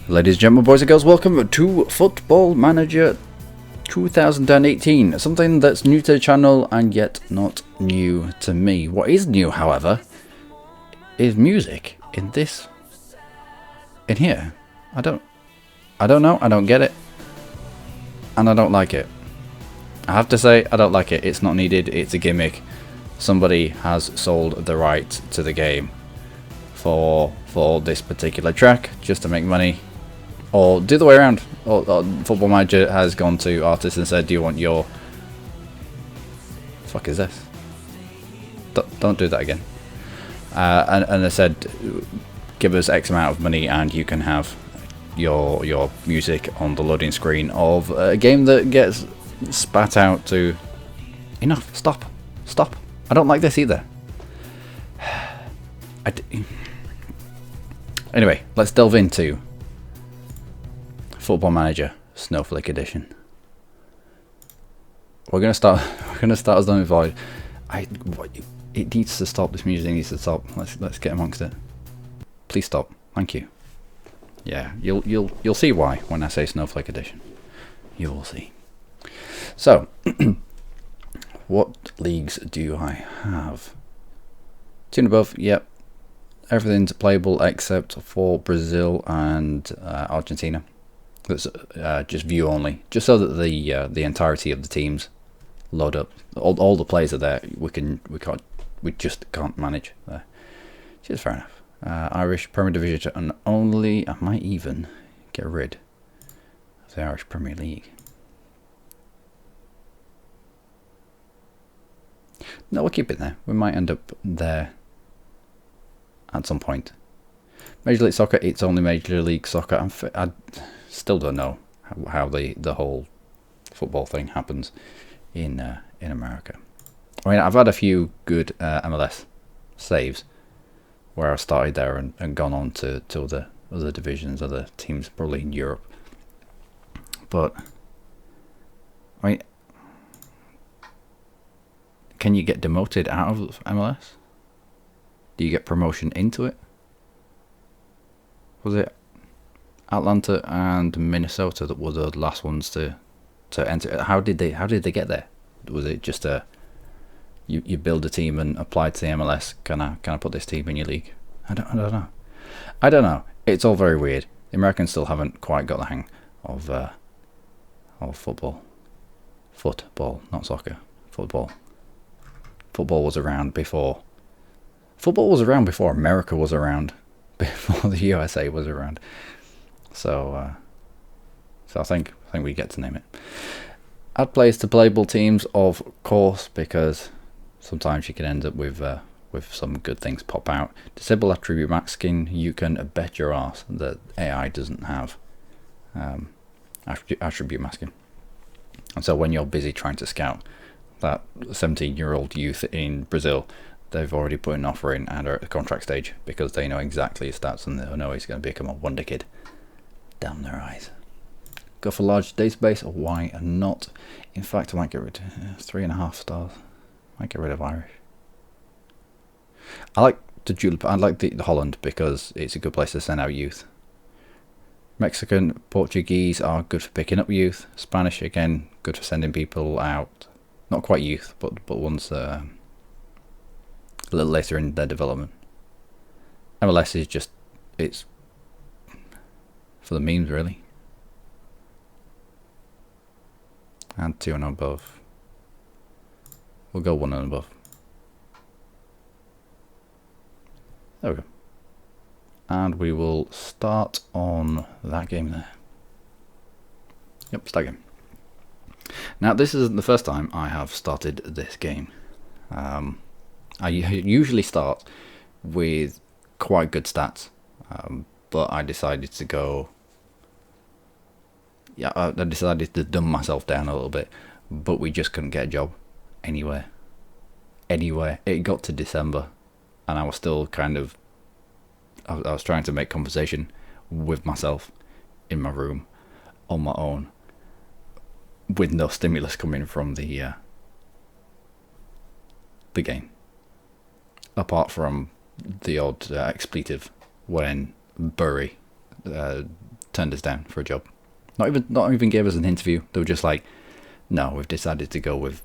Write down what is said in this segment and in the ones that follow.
Ladies and gentlemen, boys and girls, welcome to Football Manager 2018. Something that's new to the channel and yet not new to me. What is new, however, is music in here. I don't know, I don't get it, and I don't like it. I have to say, I don't like it. It's not needed, it's a gimmick. Somebody has sold the right to the game for this particular track just to make money. Or the other way around. Or Football Manager has gone to artists and said, do you want your... The fuck is this? Don't do that again. And they said, give us X amount of money and you can have your music on the loading screen of a game that gets spat out to... Enough. Stop. I don't like this either. Anyway, let's delve into Football Manager Snowflake Edition. We're gonna start as Unemployed. It needs to stop. This music needs to stop. Let's get amongst it. Please stop. Thank you. Yeah, you'll see why when I say Snowflake Edition. You will see. So, what leagues do I have? 2 and above. Yep. Everything's playable except for Brazil and Argentina. That's just view only, just so that the entirety of the teams load up. All the players are there. We just can't manage there. Which is fair enough. Irish Premier Division and only. I might even get rid of the Irish Premier League. No, we'll keep it there. We might end up there at some point. Major League Soccer, it's only Major League Soccer. I still don't know how the whole football thing happens in America. I mean, I've had a few good MLS saves where I started there and gone on to other divisions, other teams, probably in Europe. But I mean, can you get demoted out of MLS? Do you get promotion into it? Was it Atlanta and Minnesota that were the last ones to enter? How did they get there? Was it just you build a team and apply to the MLS? Can I put this team in your league? I don't know. It's all very weird. The Americans still haven't quite got the hang of football. Football, not soccer. Football. Football was around before. Football was around before America was around. Before the USA was around. So I think we get to name it. Add players to playable teams, of course, because sometimes you can end up with some good things pop out. Disable attribute masking. You can bet your ass that AI doesn't have attribute masking. And so when you're busy trying to scout that 17-year-old youth in Brazil, they've already put an offer in and are at the contract stage because they know exactly his stats and they know he's going to become a wonder kid. Damn their eyes. Go for large database, or why not? In fact, I might get rid of 3.5 stars. Might get rid of Irish. I like the Holland because it's a good place to send out youth. Mexican, Portuguese are good for picking up youth. Spanish, again, good for sending people out. Not quite youth, but ones a little later in their development. MLS is just, it's for the memes, really. And 2 and above. We'll go 1 and above. There we go. And we will start on that game there. Yep, start game. Now, this isn't the first time I have started this game. I usually start with quite good stats, but I decided to go... Yeah, I decided to dumb myself down a little bit, but we just couldn't get a job anywhere. It got to December, and I was still kind of... I was trying to make conversation with myself in my room, on my own, with no stimulus coming from the game. Apart from the odd expletive when Bury turned us down for a job. Not even gave us an interview. They were just like, no, we've decided to go with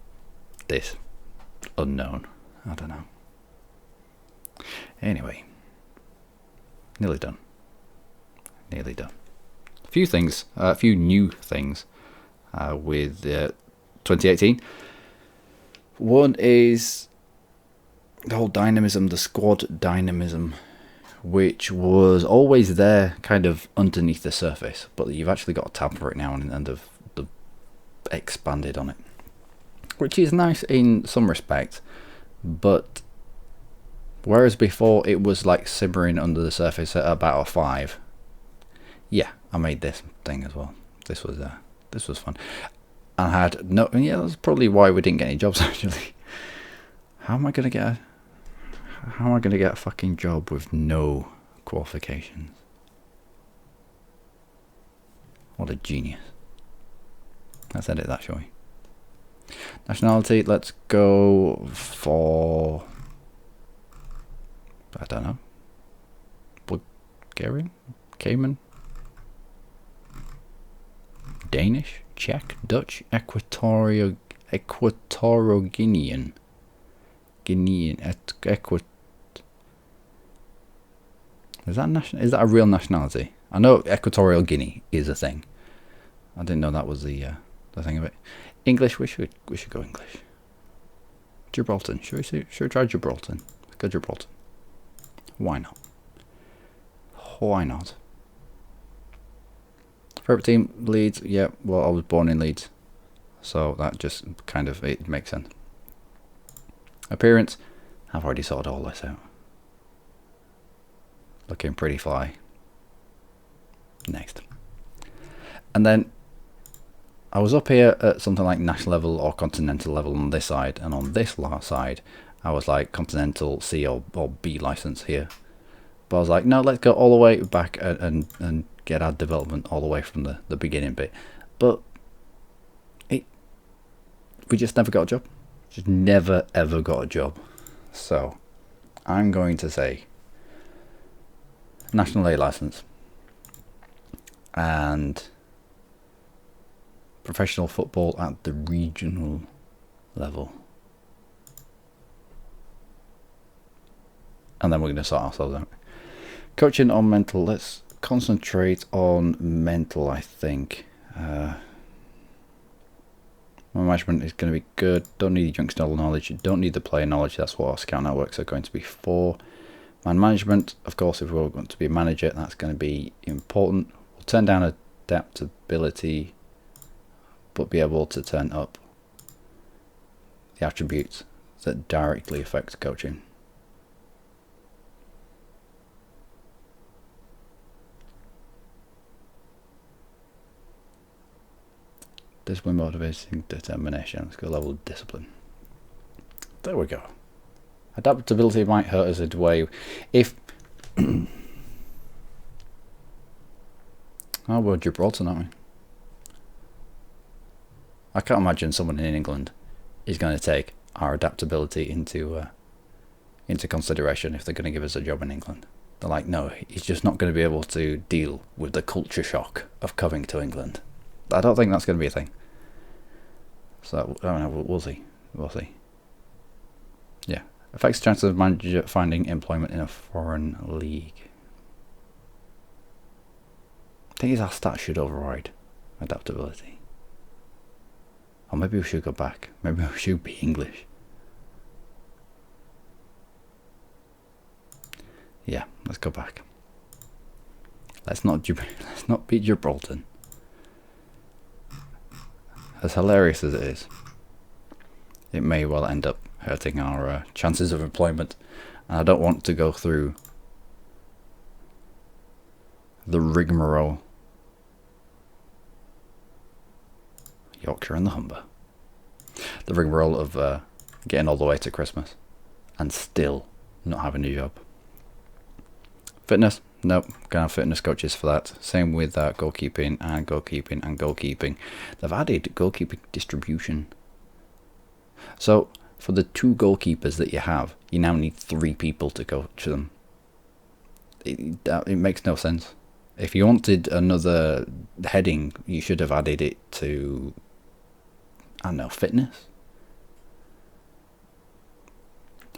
this unknown. I don't know. Anyway, nearly done. Nearly done. A few new things with 2018. One is the whole dynamism, the squad dynamism, which was always there kind of underneath the surface, but you've actually got a tab for it now and they've expanded on it, which is nice in some respects, but whereas before it was like simmering under the surface at about a 5. Yeah, I made this thing as well. This was fun. I had no, yeah, that's probably why we didn't get any jobs actually. How am I gonna get a fucking job with no qualifications? What a genius. Let's edit that, shall we? Nationality, let's go for, I don't know, Bulgarian? Cayman? Danish? Czech? Dutch? Equatorial Guinean? Is that a real nationality? I know Equatorial Guinea is a thing. I didn't know that was the thing of it. English, we should go English. Gibraltar, should we try Gibraltar? Let's go Gibraltar. Why not? Why not? Favorite team, Leeds. Yeah, well, I was born in Leeds, so that just kind of, it makes sense. Appearance, I've already sorted all this out. Looking pretty fly. Next. And then I was up here at something like national level or continental level on this side, and on this side I was like continental C or B license here. But I was like, no, let's go all the way back and get our development all the way from the beginning bit. But we just never got a job. Just never ever got a job. So I'm going to say national A license and professional football at the regional level. And then we're going to sort ourselves out. Coaching on mental. Let's concentrate on mental, I think. My management is going to be good. Don't need junctional knowledge. Don't need the player knowledge. That's what our scout networks are going to be for. Man management, of course, if we're going to be a manager, that's going to be important. We'll turn down adaptability, but be able to turn up the attributes that directly affect coaching. Discipline, motivation, determination. Let's go level of discipline. There we go. Adaptability might hurt us a way if oh, we're Gibraltar, aren't we? I can't imagine someone in England is going to take our adaptability into consideration if they're going to give us a job in England. They're like, no, he's just not going to be able to deal with the culture shock of coming to England. I don't think that's going to be a thing. So, I don't know, we'll see. We'll see. Yeah. Affects chances of manager finding employment in a foreign league. I think our stats should override adaptability. Or maybe we should go back. Maybe we should be English. Yeah, let's go back. Let's not beat Gibraltar. As hilarious as it is, it may well end up hurting our chances of employment. And I don't want to go through the rigmarole. Yorkshire and the Humber. The rigmarole of getting all the way to Christmas and still not having a job. Fitness. Nope, gonna have fitness coaches for that. Same with goalkeeping and goalkeeping and goalkeeping. They've added goalkeeping distribution. So for the 2 goalkeepers that you have, you now need 3 people to coach them. It makes no sense. If you wanted another heading, you should have added it to, I don't know, fitness.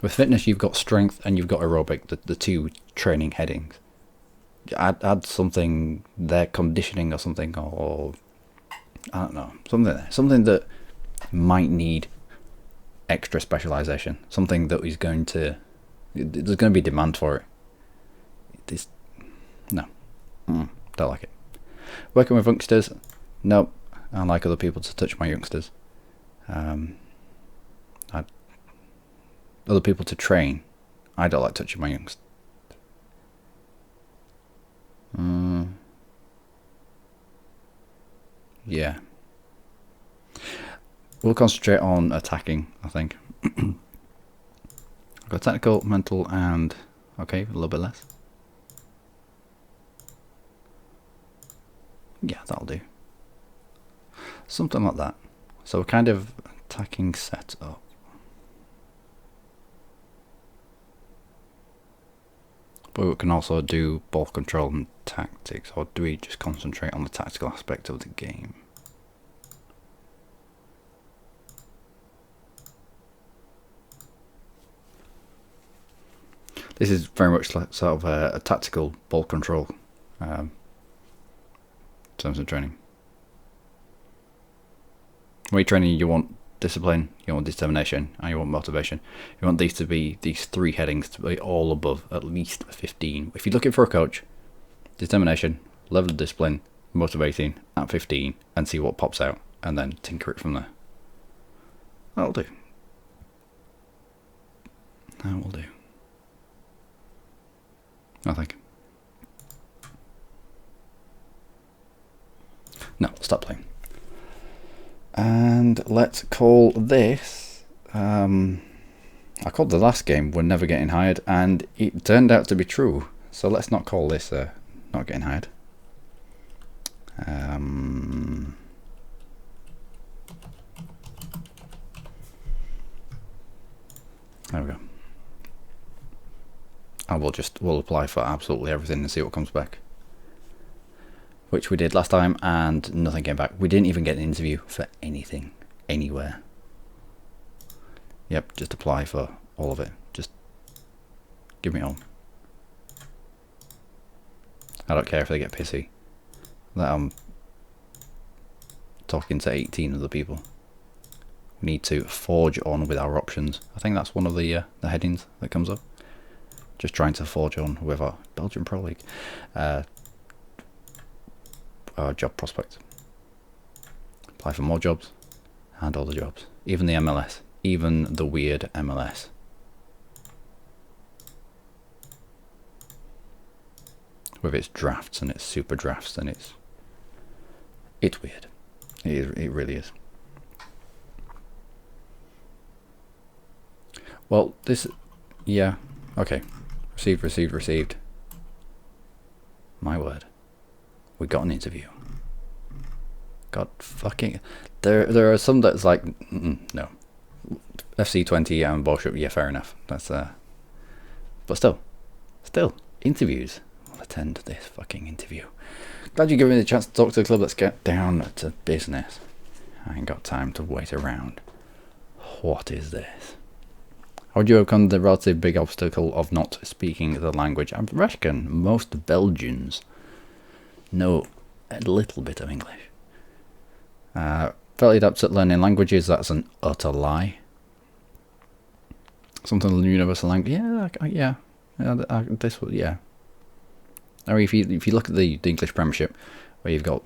With fitness, you've got strength and you've got aerobic, the two training headings. Add something there, conditioning or something, or I don't know, something that might need extra specialization. Something that is going to, there's going to be demand for it. This, no, don't like it. Working with youngsters, nope. I like other people to touch my youngsters. Other people to train. I don't like touching my youngsters. Yeah. We'll concentrate on attacking, I think. I've got technical, mental, and okay, a little bit less. Yeah, that'll do. Something like that. So we're kind of attacking setup. But we can also do ball control and tactics, or do we just concentrate on the tactical aspect of the game? This is very much like sort of a tactical ball control in terms of training. When you're training, you want discipline, you want determination, and you want motivation. You want these three headings to be all above at least 15. If you're looking for a coach, determination, level of discipline, motivating at 15, and see what pops out, and then tinker it from there. That'll do. That will do. I think. No, stop playing. And let's call this, I called the last game We're Never Getting Hired, and it turned out to be true. So let's not call this Not Getting Hired. There we go. And we'll apply for absolutely everything and see what comes back. Which we did last time, and nothing came back. We didn't even get an interview for anything, anywhere. Yep, just apply for all of it. Just give me all. I don't care if they get pissy that I'm talking to 18 other people. We need to forge on with our options. I think that's one of the headings that comes up. Just trying to forge on with our Belgian Pro League. Our job prospects. Apply for more jobs and all the jobs. Even the MLS. Even the weird MLS. With its drafts and its super drafts and it's weird. It really is. Well, this, yeah, okay. Received. My word. We got an interview. God fucking... There are some that's like, no. FC20 and Borschup, yeah, fair enough. That's, but still, interviews. I'll attend this fucking interview. Glad you gave me the chance to talk to the club. Let's get down to business. I ain't got time to wait around. What is this? How would you overcome the relatively big obstacle of not speaking the language? I reckon most Belgians know a little bit of English. Fairly adept at learning languages, that's an utter lie. Something in the universal language, yeah. I mean, if you look at the English Premiership, where you've got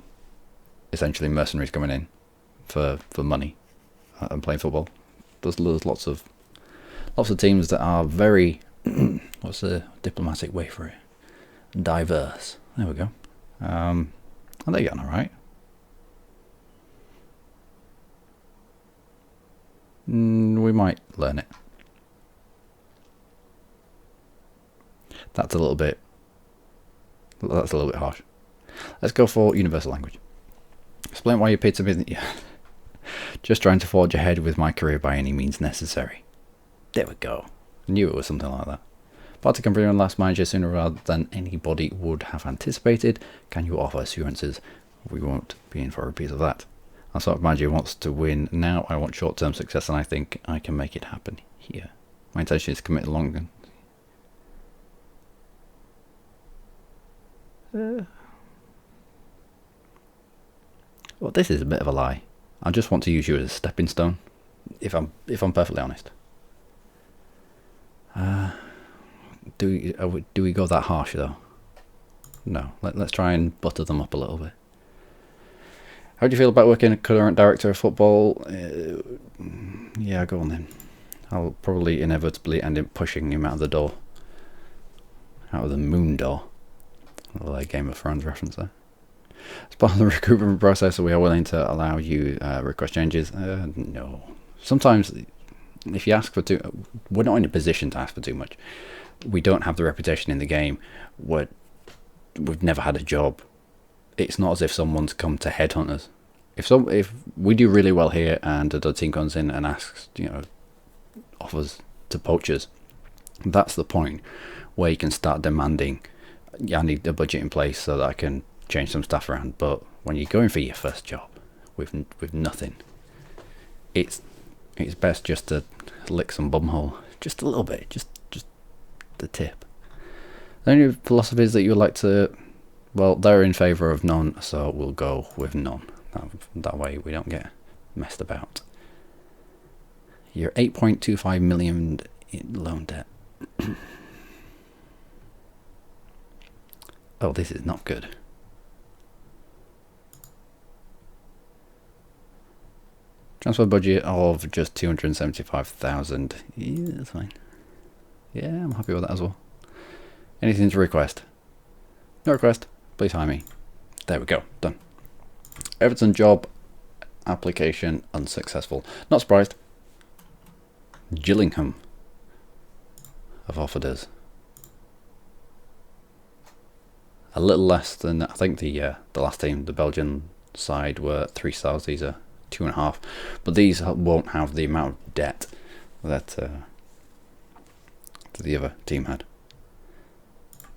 essentially mercenaries coming in for money and playing football, there's lots of teams that are very what's the diplomatic way for it? Diverse. There we go. And they're getting alright. We might learn it. That's a little bit harsh. Let's go for universal language. Explain why you paid to me. Yeah. Just trying to forge ahead with my career by any means necessary. There we go. I knew it was something like that. Party can bring on last manager sooner rather than anybody would have anticipated. Can you offer assurances we won't be in for a piece of that? Our sort of manager wants to win now. I want short-term success, and I think I can make it happen here. My intention is to commit long. Well, this is a bit of a lie. I just want to use you as a stepping stone, if I'm perfectly honest. Do we go that harsh though? No. Let's try and butter them up a little bit. How do you feel about working as current director of football? Yeah, go on then. I'll probably inevitably end up pushing him out of the door. Out of the moon door. A little Game of Thrones reference there. As part of the recruitment process, we are willing to allow you request changes. No. Sometimes, if you ask for too... We're not in a position to ask for too much. We don't have the reputation in the game. We've never had a job. It's not as if someone's come to headhunt us. If we do really well here and the team comes in and asks, offers to poachers, that's the point where you can start demanding, I need a budget in place so that I can change some stuff around. But when you're going for your first job with nothing, it's best just to lick some bumhole just a little bit, just the tip. The only philosophies that you would like to, well, they're in favour of none, so we'll go with none. That way we don't get messed about. You're 8.25 million in loan debt. Oh, this is not good. Transfer budget of just 275,000. Yeah, that's fine. Yeah, I'm happy with that as well. Anything to request? No request. Please hire me. There we go. Done. Everton job application unsuccessful. Not surprised. Gillingham have offered us a little less than, I think the last team, the Belgian side, were 3 stars. These are 2.5, but these won't have the amount of debt that the other team had.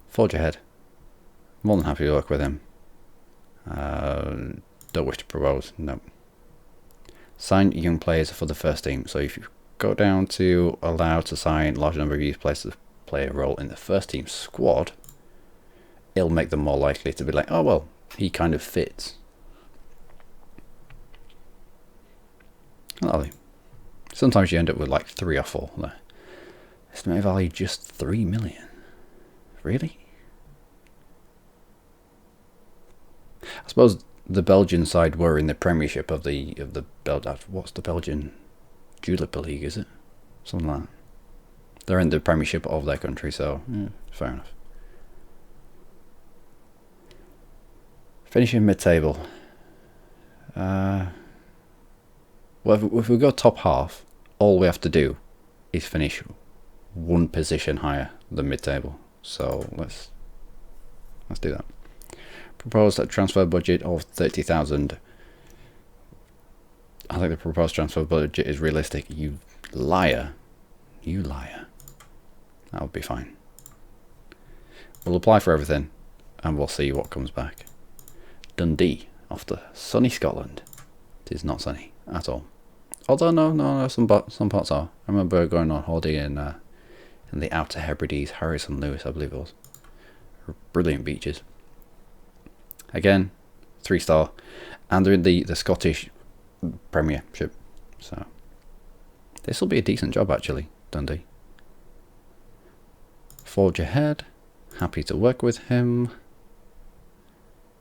Forge ahead. More than happy to work with him. Don't wish to propose. No. Sign young players for the first team. So if you go down to allow to sign large number of youth players to play a role in the first team squad, it'll make them more likely to be like, oh well, he kind of fits. Lovely. Sometimes you end up with like 3 or 4 there. Estimated value just 3 million. Really? I suppose the Belgian side were in the Premiership of the what's the Belgian Jupiler League, is it? Something like that. They're in the Premiership of their country, so yeah, fair enough. Finishing mid-table. Well, if we go top half, all we have to do is finish 1 position higher than mid-table. So let's do that. Proposed a transfer budget of 30,000. I think the proposed transfer budget is realistic. You liar. You liar. That would be fine. We'll apply for everything and we'll see what comes back. Dundee, off to sunny Scotland. It is not sunny at all. Although no, some parts are. I remember going on holiday in the Outer Hebrides, Harris and Lewis, I believe it was. Brilliant beaches. Again, 3-star, and they're in the Scottish Premiership, so this will be a decent job actually. Dundee. Forge ahead. Happy to work with him.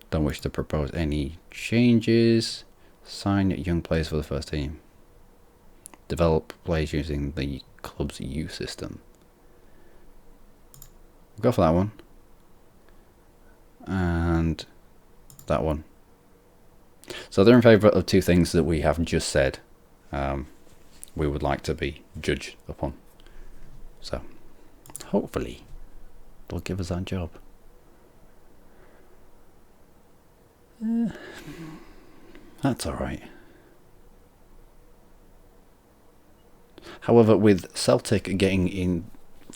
Don't wish to propose any changes. Sign young players for the first team. Develop players using the club's youth system. We'll go for that one. And that one. So they're in favour of 2 things that we have just said we would like to be judged upon. So hopefully they'll give us that job. That's alright. However, with Celtic getting in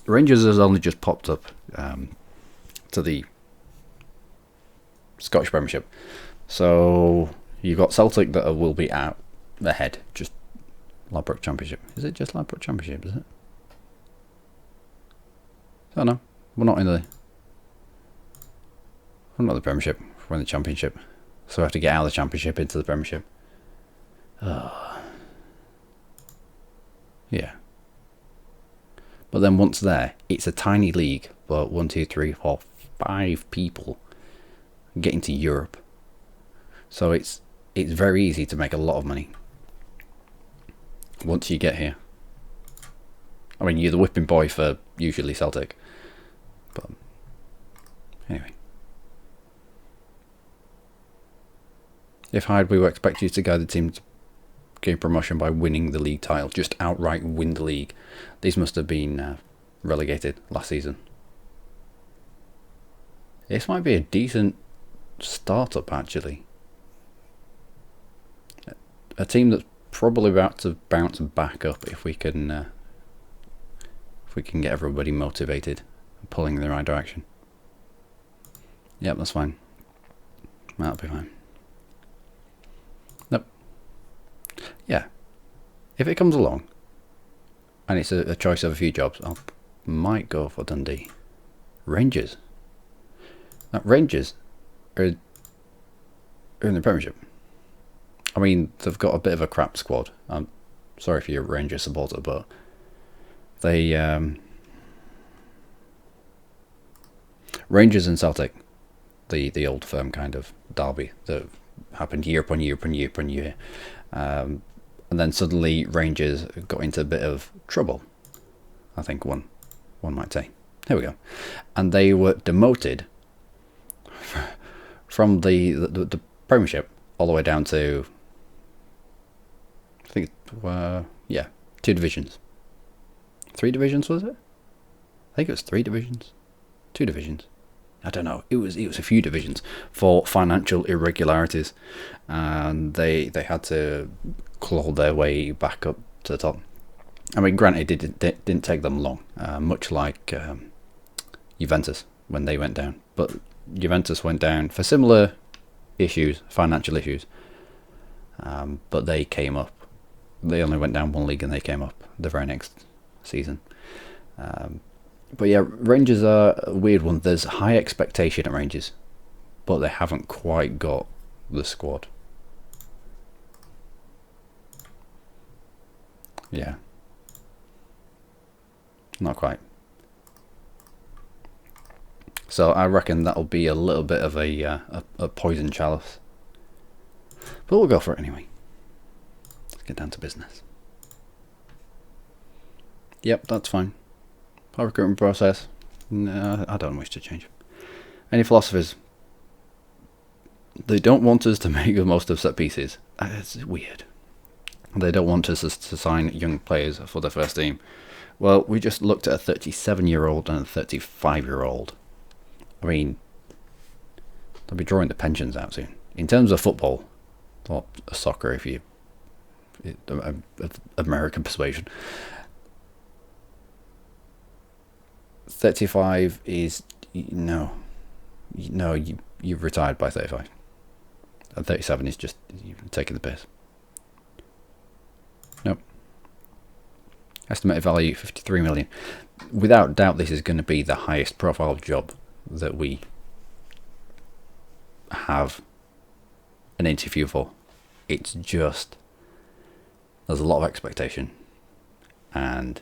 Rangers has only just popped up to the Scottish Premiership. So you've got Celtic that will be out ahead. Just Ladbroke Championship. Is it just Ladbroke Championship, is it? Oh no, we're not in the... We're not in the Premiership, we're in the Championship. So we have to get out of the Championship into the Premiership. Yeah. But then once there, it's a tiny league, but 1, 2, 3, 4, 5 people getting to Europe. So it's very easy to make a lot of money once you get here. I mean, you're the whipping boy for usually Celtic. But anyway. If Hyde, we would expect you to guide the team to gain promotion by winning the league title. Just outright win the league. These must have been relegated last season. This might be a decent startup, actually. A team that's probably about to bounce back up if we can get everybody motivated and pulling in the right direction. Yep, that's fine. That'll be fine. Nope. Yeah. If it comes along and it's a choice of a few jobs, I might go for Dundee. Rangers. Now, Rangers are in the Premiership. I mean, they've got a bit of a crap squad. I'm sorry if you're a Rangers supporter, but they... Rangers and Celtic, the old firm kind of derby that happened year upon year upon year upon year. And then suddenly Rangers got into a bit of trouble, I think one might say. There we go. And they were demoted from the Premiership all the way down to, I think, 2 divisions. 3 divisions, was it? I think it was 3 divisions. 2 divisions. I don't know. It was a few divisions for financial irregularities, and they had to claw their way back up to the top. I mean, granted, it didn't take them long, much like Juventus when they went down. But Juventus went down for similar issues, financial issues, but they came up. They only went down 1 league and they came up the very next season. But yeah, Rangers are a weird one. There's high expectation at Rangers, but they haven't quite got the squad. Yeah. Not quite. So I reckon that'll be a little bit of a poison chalice. But we'll go for it anyway. Let's get down to business. Yep, that's fine. Our recruitment process, no, I don't wish to change. Any philosophies? They don't want us to make the most of set pieces. It's weird. They don't want us to sign young players for the first team. Well, we just looked at a 37-year-old and a 35-year-old. I mean, they'll be drawing the pensions out soon. In terms of football, or soccer, if you American persuasion, 35 is no, you've retired by 35, and 37 is just you've taken the piss. Nope. Estimated value 53 million. Without doubt, this is going to be the highest profile job that we have an interview for. It's just there's a lot of expectation, and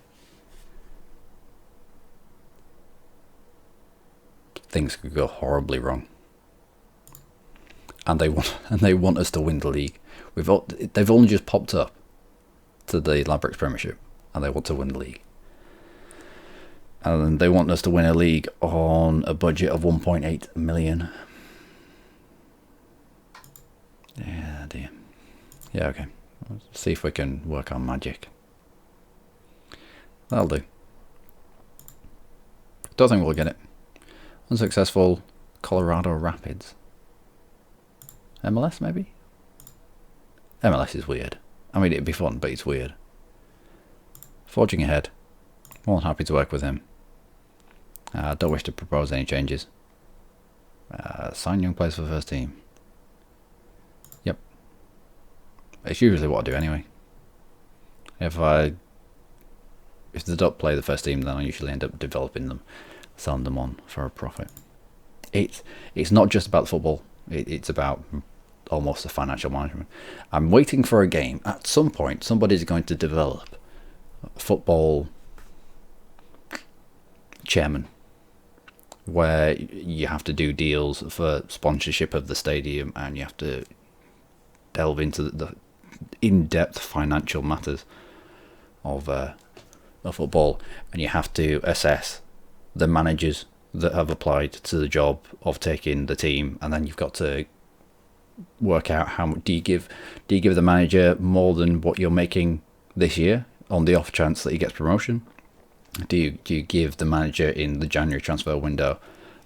things could go horribly wrong. And they want us to win the league. They've only just popped up to the Ladbrokes Premiership, and they want to win the league. And they want us to win a league on a budget of 1.8 million. Yeah, dear. Yeah, okay. Let's see if we can work on magic. That'll do. Don't think we'll get it. Unsuccessful Colorado Rapids. MLS, maybe? MLS is weird. I mean, it'd be fun, but it's weird. Forging ahead. More than happy to work with him. Don't wish to propose any changes. Sign young players for the first team. Yep. It's usually what I do anyway. If they don't play the first team, then I usually end up developing them, selling them on for a profit. It's not just about the football. It's about almost the financial management. I'm waiting for a game. At some point, somebody's going to develop a football chairman, where you have to do deals for sponsorship of the stadium, and you have to delve into the in-depth financial matters of football, and you have to assess the managers that have applied to the job of taking the team, and then you've got to work out how much do you give the manager more than what you're making this year on the off chance that he gets promotion. Do you give the manager in the January transfer window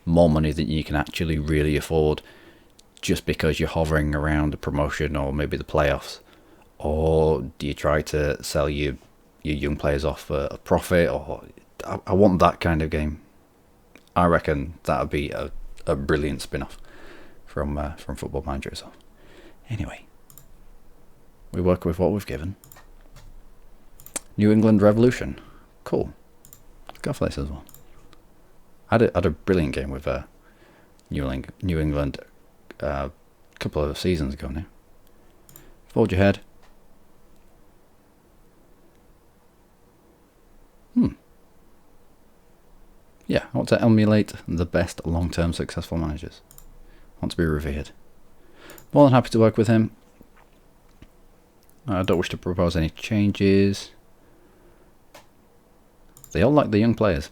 more money than you can actually really afford just because you're hovering around the promotion or maybe the playoffs? Or do you try to sell your young players off for a profit? Or I want that kind of game. I reckon that would be a brilliant spin-off from Football Manager itself. Anyway, we work with what we've given. New England Revolution. Cool. Let's go for this as well. I had a brilliant game with New England a couple of seasons ago now. Forge ahead. Yeah, I want to emulate the best long-term successful managers. I want to be revered. More than happy to work with him. I don't wish to propose any changes. They all like the young players.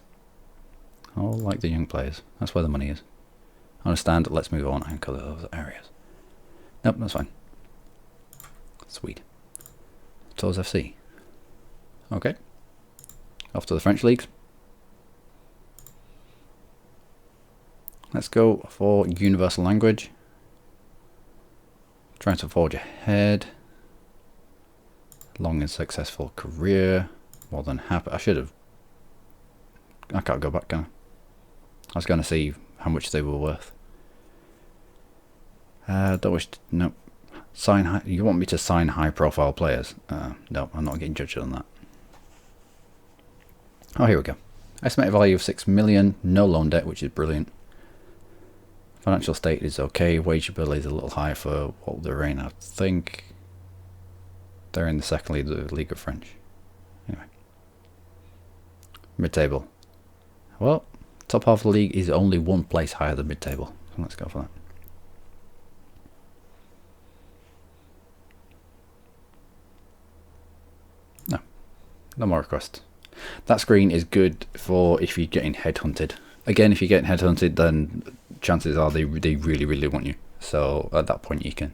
All like the young players. That's where the money is. I understand. Let's move on and cover those areas. Nope, that's fine. Sweet. Tours FC. Okay. Off to the French leagues. Let's go for universal language. Trying to forge ahead. Long and successful career. More than happy. I can't go back, can I? I was going to see how much they were worth. Don't wish to, no. Sign high, you want me to sign high profile players? No, I'm not getting judged on that. Oh, here we go. Estimated value of 6 million. No loan debt, which is brilliant. Financial state is okay. Wage bill is a little higher for what they're in. I think they're in the second league, the League of French. Anyway. Mid-table. Well, top half of the league is only one place higher than mid-table. So let's go for that. No more requests. That screen is good for if you're getting headhunted. Again, if you're getting headhunted, then chances are they really, really want you. So at that point, you can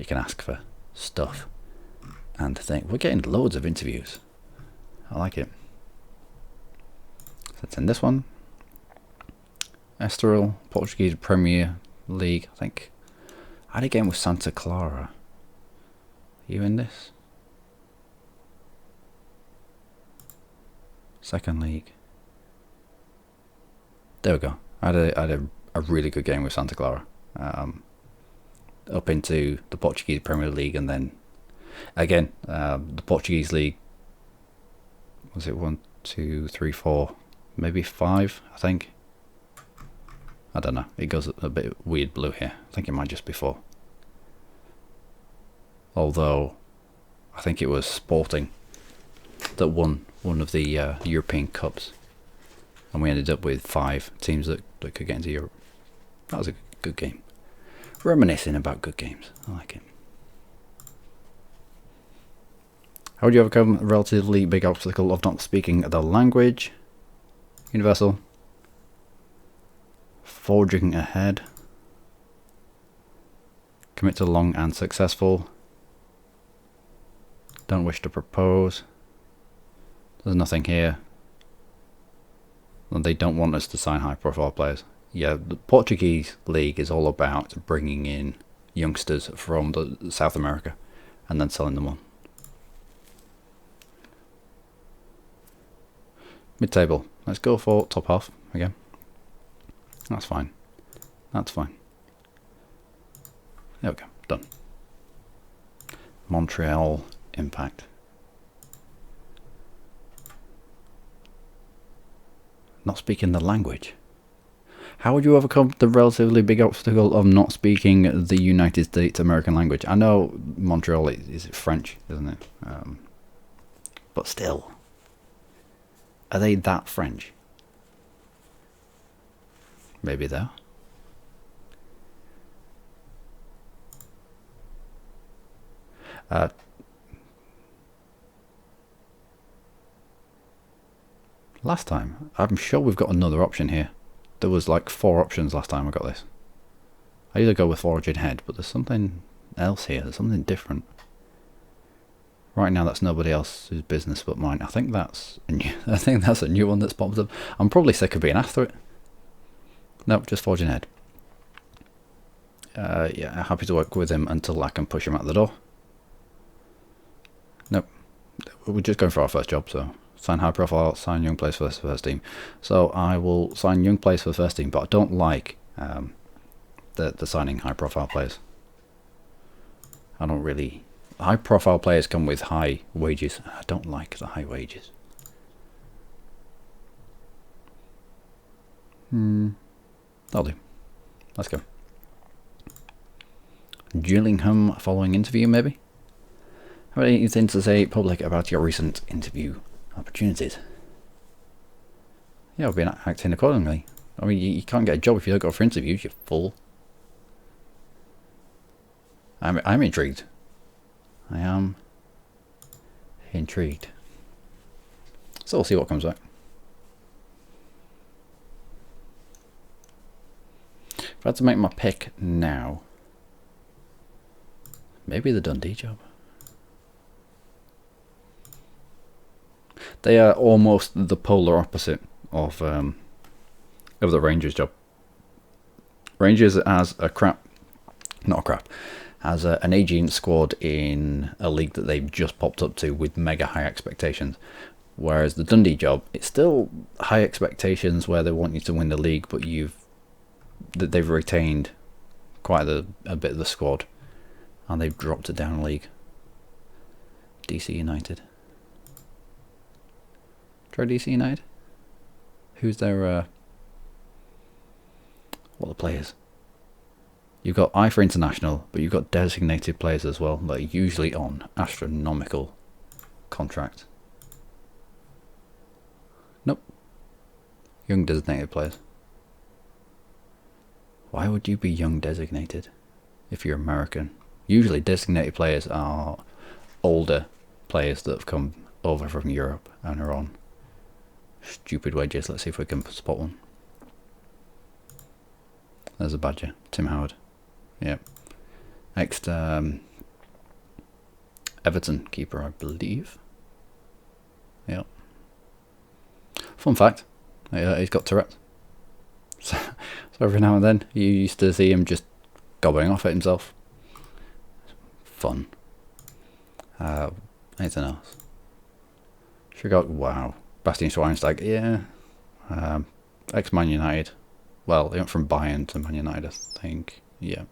ask for stuff and think. We're getting loads of interviews. I like it. Let's end this one. Estoril, Portuguese Premier League. I think I had a game with Santa Clara. Are you in this? Second league. There we go. I had a really good game with Santa Clara. Up into the Portuguese Premier League, and then again the Portuguese League. Was it 1, 2, 3, 4, maybe 5? I think. I don't know. It goes a bit weird blue here. I think it might just be 4. Although I think it was Sporting that won one of the European Cups, and we ended up with 5 teams that could get into Europe. That was a good game. Reminiscing about good games. I like it. How would you overcome a relatively big obstacle of not speaking the language? Universal. Forging ahead. Commit to long and successful. Don't wish to propose. There's nothing here. And they don't want us to sign high profile players. Yeah, the Portuguese league is all about bringing in youngsters from South America and then selling them on. Mid-table. Let's go for top half. again. That's fine. That's fine. There we go. Done. Montreal Impact. Not speaking the language. How would you overcome the relatively big obstacle of not speaking the United States American language? I know Montreal is French, isn't it? But still. Are they that French? Maybe they are. Last time, I'm sure we've got another option here. There was like 4 options last time I got this. I either go with foraging head, but there's something else here. There's something different. Right now, that's nobody else's business but mine. I think that's a new one that's popped up. I'm probably sick of being asked for it. Nope, just foraging head. Yeah, happy to work with him until I can push him out the door. Nope, we're just going for our first job, so. Sign high profile, sign young players for the first team. So I will sign young players for the first team, but I don't like the signing high profile players. I don't really... High profile players come with high wages. I don't like the high wages. That'll do. Let's go. Gillingham following interview, maybe? Have anything to say public about your recent interview opportunities? Yeah, I've been acting accordingly. I mean, you can't get a job if you don't go for interviews, you fool. I'm intrigued. I am intrigued. So we'll see what comes back. If I had to make my pick now, maybe the Dundee job. They are almost the polar opposite of the Rangers job. Rangers as as an aging squad in a league that they've just popped up to with mega high expectations. Whereas the Dundee job, it's still high expectations where they want you to win the league, but they've retained quite a bit of the squad, and they've dropped it down a league. DC United. Try DC United. Who's their what are the players? You've got I for international, but you've got designated players as well that are usually on astronomical contract. Nope. Young designated players. Why would you be young designated if you're American? Usually designated players are older players that have come over from Europe and are on stupid wages. Let's see if we can spot one. There's a Badger. Tim Howard. Yep. Ex Everton keeper, I believe. Yep. Fun fact, he's got Tourette's. So every now and then you used to see him just gobbling off at himself. Fun. Anything else? Should go. Wow. Bastian Schweinsteiger, yeah. Ex-Man United. Well, he went from Bayern to Man United, I think. Yeah.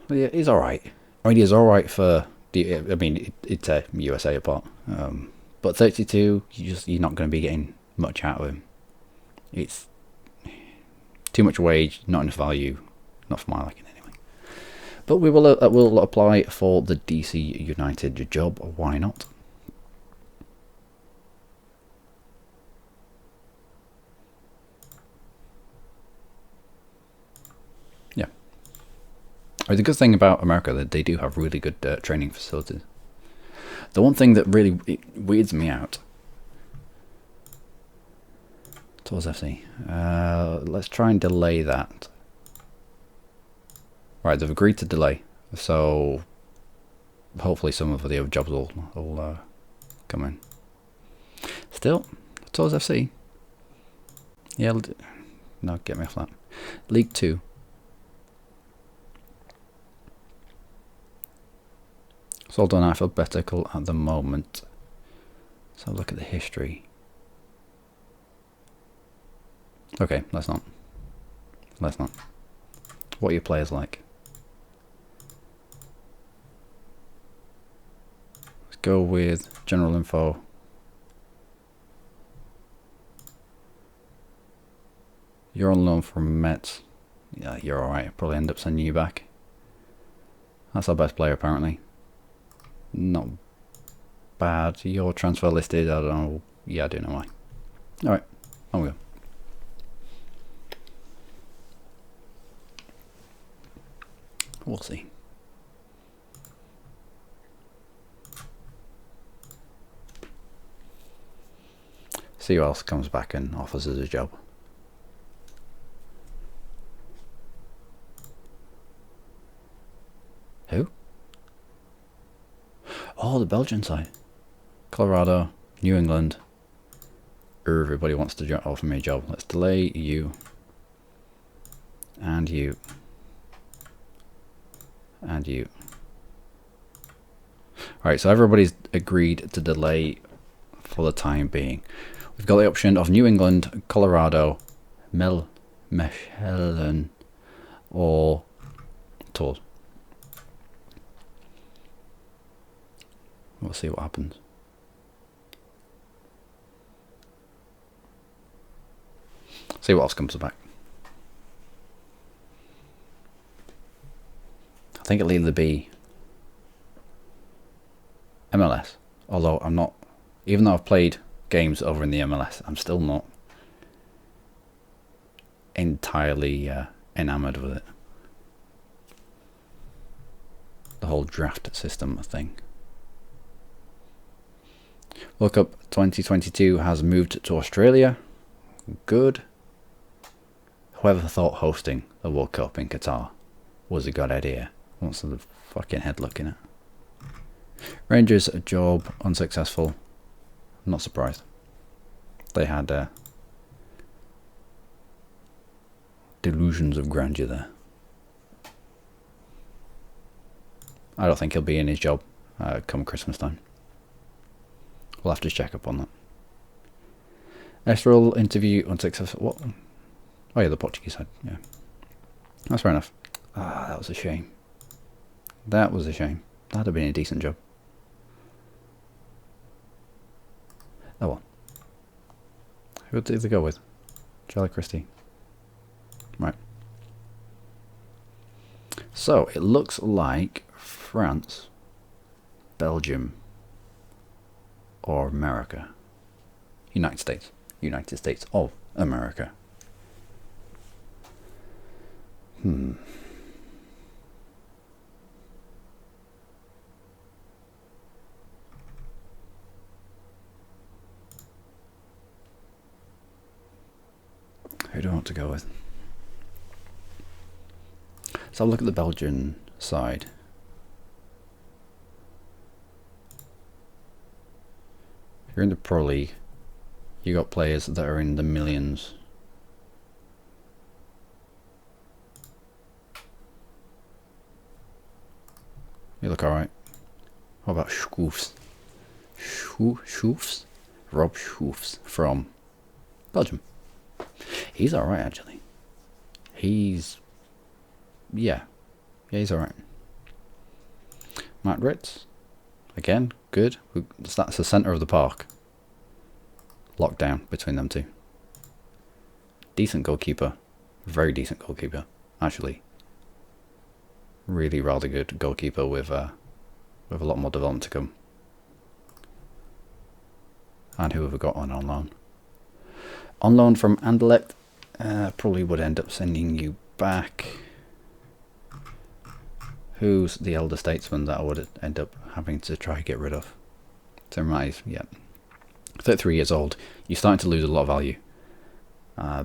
But yeah, he's alright. I mean, he's alright for... I mean, it's a USA apart. But 32, you're not going to be getting much out of him. It's too much wage, not enough value. Not for my liking, anyway. But we will apply for the DC United job. Why not? Yeah. The good thing about America that they do have really good training facilities. The one thing that really weirds me out. Tours FC. Let's try and delay that. Right, they've agreed to delay, so hopefully some of the other jobs will come in. Still, Tours FC. Yeah, no, get me off that. League 2. It's all done alphabetical at the moment. So look at the history. Okay, let's not. Let's not. What are your players like? Let's go with general info. You're on loan from Mets. Yeah, you're alright. Probably end up sending you back. That's our best player, apparently. Not bad. Your transfer listed, I don't know. Yeah, I do know why. Alright, on we go. We'll see. See who else comes back and offers us a job. Who? Oh, the Belgian side. Colorado, New England. Everybody wants to offer me a job. Let's delay you. And you. And you. Alright, so everybody's agreed to delay for the time being. We've got the option of New England, Colorado, Mechelen, or Tours. We'll see what happens. See what else comes back. I think it'll either be MLS, although I'm not, even though I've played games over in the MLS, I'm still not entirely enamored with it. The whole draft system thing. World Cup 2022 has moved to Australia. Good. Whoever thought hosting the World Cup in Qatar was a good idea? What's the fucking head looking at? Rangers job unsuccessful. I'm not surprised. They had delusions of grandeur there. I don't think he'll be in his job come Christmas time. We'll have to check up on that. Estoril interview unsuccessful. What? Oh yeah, the Portuguese side. Yeah, that's fair enough. Ah, that was a shame. That was a shame. That'd have been a decent job. Oh well. Who did they go with? Charlie Christie. Right. So it looks like France, Belgium, or America. United States. United States of America. Who do I want to go with? So I'll look at the Belgian side. If you're in the Pro League, you got players that are in the millions. You look alright. What about Schoofs? Schoofs? Rob Schoofs from Belgium. He's alright actually. He's... Yeah, he's alright. Matt Ritz. Again, good. That's the centre of the park. Locked down between them two. Decent goalkeeper. Very decent goalkeeper, actually. Really rather good goalkeeper with a lot more development to come. And who have we got on loan? On loan from Anderlecht. Probably would end up sending you back. Who's the elder statesman that I would end up having to try to get rid of? Tim Rice, yeah. 33 years old. You're starting to lose a lot of value.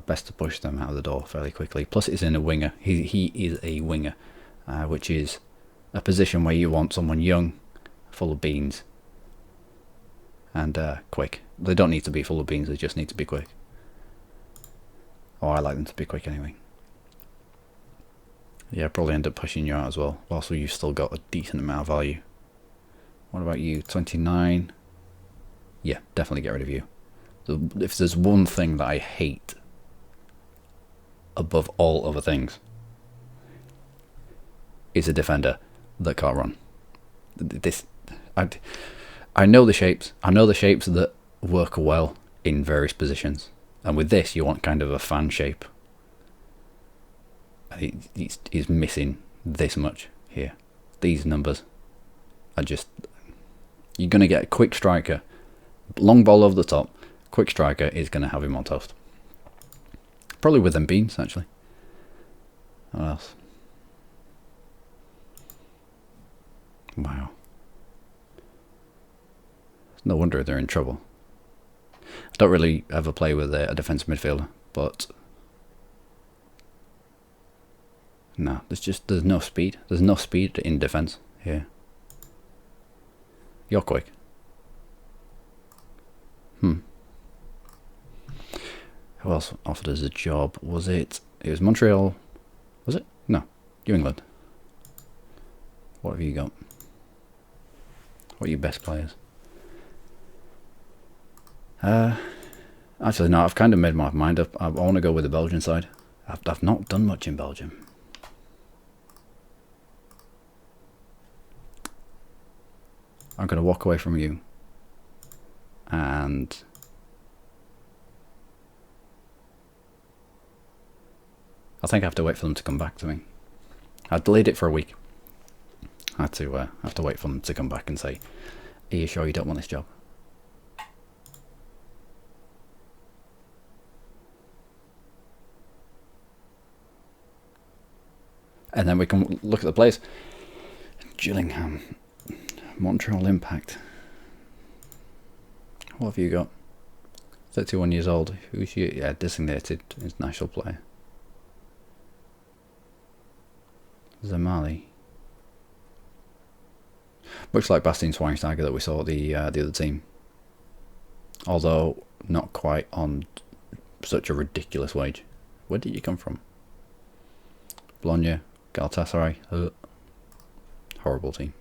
Best to push them out of the door fairly quickly. Plus it's in a winger. He is a winger. Which is a position where you want someone young, full of beans, and quick. They don't need to be full of beans, they just need to be quick. Oh, I like them to be quick anyway. Yeah, probably end up pushing you out as well. Also, you've still got a decent amount of value. What about you? 29? Yeah, definitely get rid of you. So if there's one thing that I hate above all other things is a defender that can't run. This, I know the shapes. I know the shapes that work well in various positions, and with this, you want kind of a fan shape. He's missing this much here. These numbers are just. You're going to get a quick striker, long ball over the top. Quick striker is going to have him on toast. Probably with them beans, actually. What else? Wow. No wonder they're in trouble. I don't really ever play with a defensive midfielder, but no, there's no speed. There's no speed in defense here. You're quick. Who else offered us a job? It was Montreal. Was it? No, New England. What have you got? What are your best players? Actually, no, I've kind of made my mind up. I want to go with the Belgian side. I've not done much in Belgium. I'm going to walk away from you. And I think I have to wait for them to come back to me. I delayed it for a week. I have to wait for them to come back and say, "Are you sure you don't want this job?" And then we can look at the players. Gillingham, Montreal Impact. What have you got? 31 years old. Who's your designated international player? Zamali. Much like Bastian Schweinsteiger that we saw at the other team. Although not quite on such a ridiculous wage. Where did you come from? Bologna, Galatasaray. Horrible team.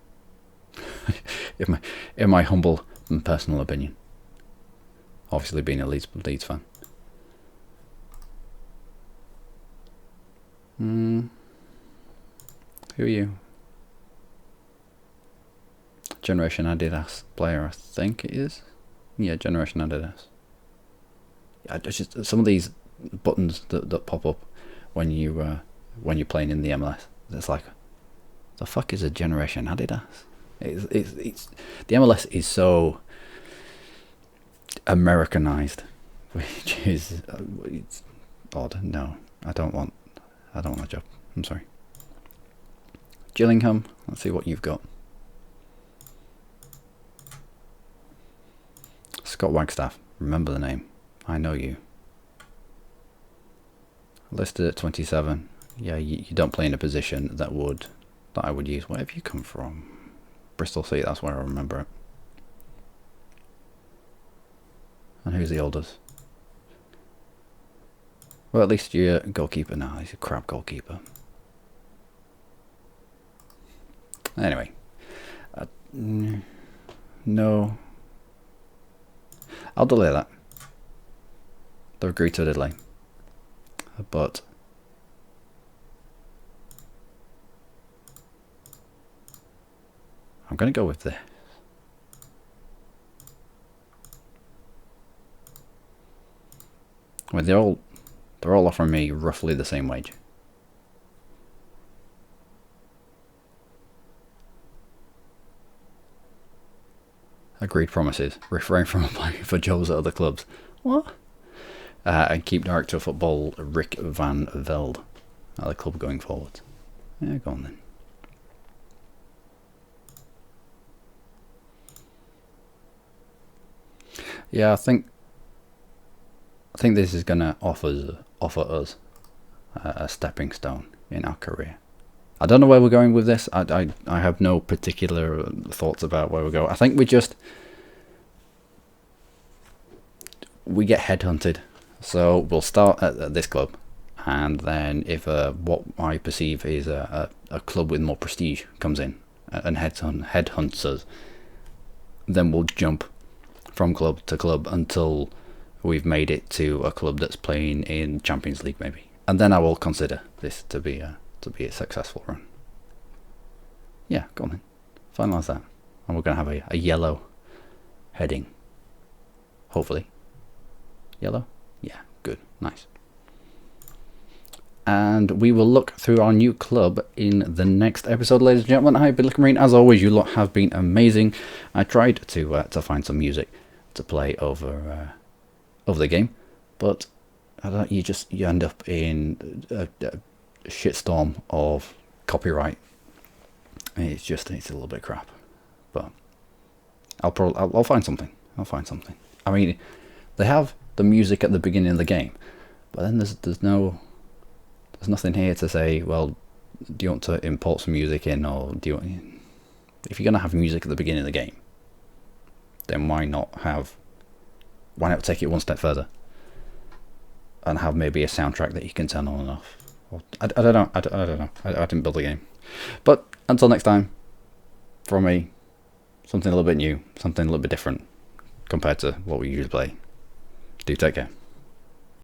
in my humble and personal opinion. Obviously being a Leeds fan. Who are you? Generation Adidas player, I think it is. Yeah, Generation Adidas. Just some of these buttons that pop up when you're playing in the MLS. It's like, the fuck is a Generation Adidas? It's the MLS is so Americanized, which is it's odd. No, I don't want a job. I'm sorry. Gillingham, let's see what you've got. Scott Wagstaff, remember the name. I know you. Listed at 27. Yeah, you don't play in a position that I would use. Where have you come from? Bristol City, that's where I remember it. And who's the oldest? Well, at least you're a goalkeeper now. He's a crap goalkeeper. Anyway. No. I'll delay that. They've agreed to a delay. But I'm going to go with this. Well, they're all offering me roughly the same wage. Agreed promises. Refrain from applying for jobs at other clubs. What? And keep director of football Rick van Velde at the club going forward. Yeah, go on then. Yeah, I think this is gonna offer us a stepping stone in our career. I don't know where we're going with this. I have no particular thoughts about where we go. I think we get headhunted. So we'll start at this club, and then if what I perceive is a club with more prestige comes in and headhunts us, then we'll jump from club to club until we've made it to a club that's playing in Champions League maybe, and then I will consider this to be a successful run. Yeah, go on then. Finalize that. And we're going to have a yellow heading. Hopefully. Yellow? Yeah, good. Nice. And we will look through our new club in the next episode, ladies and gentlemen. I've been Luckymarine. As always, you lot have been amazing. I tried to find some music to play over the game, but I don't. You end up in a shitstorm of copyright. It's a little bit crap, but I'll find something. I'll find something. I mean, they have the music at the beginning of the game, but then there's nothing here to say, well, do you want to import some music in, or do you want, if you're going to have music at the beginning of the game, then why not take it one step further and have maybe a soundtrack that you can turn on and off? I don't know. I don't know. I didn't build the game. But until next time, from me, something a little bit new, something a little bit different compared to what we usually play. Do take care.